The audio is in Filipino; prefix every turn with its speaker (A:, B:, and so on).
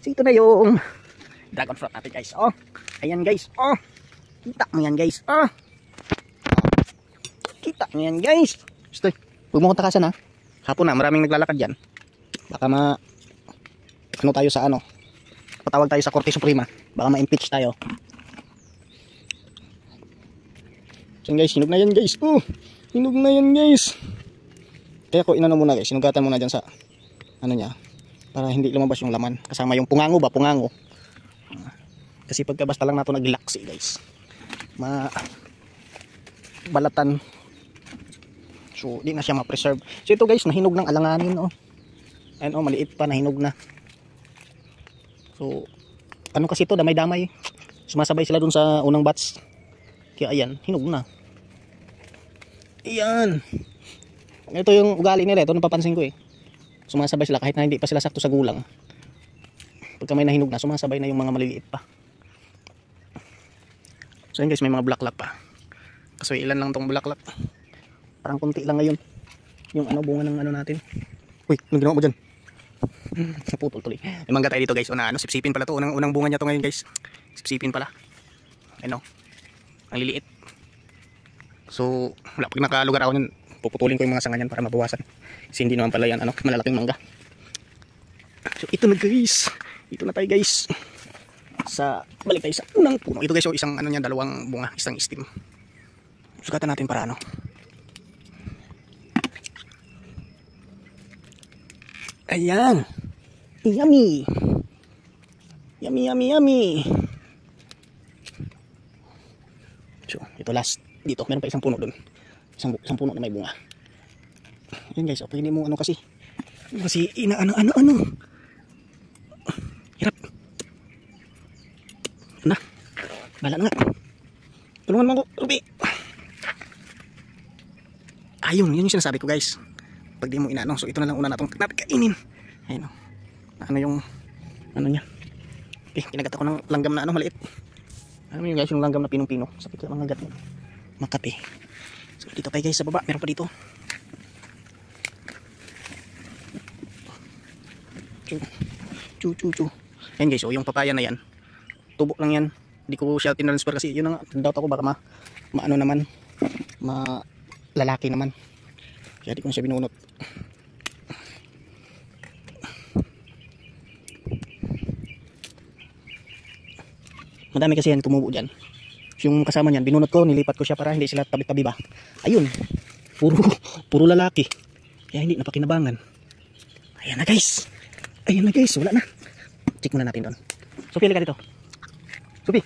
A: So ito na yung dragon fruit natin guys. Oh, ayan guys. Oh, kita mo yan guys. Oh, kita mo yan guys. Stoy, huwag mo kong takasan ha. Hapon na, maraming naglalakad yan. Baka ano tayo sa ano, patawag tayo sa Korte Suprema. Baka ma-impeach tayo. So guys, hinog na yan guys. Oh, hinog na yan guys. Kaya ko inano muna guys, sinugatan muna dyan sa ano niya, para hindi lumabas yung laman. Kasama yung pungango ba, pungango. Kasi pagka basta lang nato naglaksi guys, balatan. So di na siya ma-preserve. So ito guys, nahinog ng alanganin oh. Ayun oh, maliit pa, nahinog na. So ano kasi ito, damay-damay. Sumasabay sila dun sa unang batch. Kaya ayan, hinog na. Ayan. Ito yung ugali nila, ito napapansin ko eh. Sumasabay sila kahit na hindi pa sila sakto sa gulang. Pagka may nahinog na, sumasabay na yung mga maliliit pa. So yun guys, may mga bulaklak pa. Kaso ilan lang tong bulaklak. Parang kunti lang ngayon yung ano, bunga ng ano natin. Uy, anong ginawa mo dyan? Naputol tuloy. May mangga tayo dito guys. Ano, sipsipin pala to. Unang bunga niya to ngayon guys. Sipsipin pala. Ano, ang liliit. So wala, pag nakalugar ako nyan, puputulin ko yung mga sanga nyan para mabawasan. Kasi hindi naman pala yan ano, malalaking mangga. So ito na guys. Ito na tayo guys. Balik tayo sa unang puno. Ito guys, so isang ano niya, dalawang bunga, isang stem. Sugatan natin para ano. Ayan. Yummy. Yummy, yummy, yummy. So, ito last. Dito, meron pa isang puno dun. Isang puno na may bunga. Ayan guys, so pwede mo ano kasi. Kasi ano. Hirap. Na, bala na nga. Tulungan mo ako, Ruby. Ayun, yun yung sinasabi ko guys. Pag di mo inaano, so ito na lang una natin kainin. Ayun o. Ano yung, ano niya. Okay, kinagat ako ng langgam na ano, maliit. Ano yun guys, yung langgam na pinong-pino. Sakit yung mga gat mo. Makati. So dito tayo guys sa baba, meron pa dito. Chu. Ayan guys, so yung papaya na yan. Tubo lang yan. Hindi ko siya tinransfer kasi yun ang doubt ako, baka maano naman, lalaki naman. Kaya di ko siya binunot. Madami kasi yan tumubo dyan. Yung kasama niyan, binunot ko, nilipat ko siya para hindi sila tabi-tabi ba. Ayun, puro lalaki. Kaya hindi napakinabangan. Ayan na guys, wala na. Check muna natin doon. Sophie, halika dito. Sophie.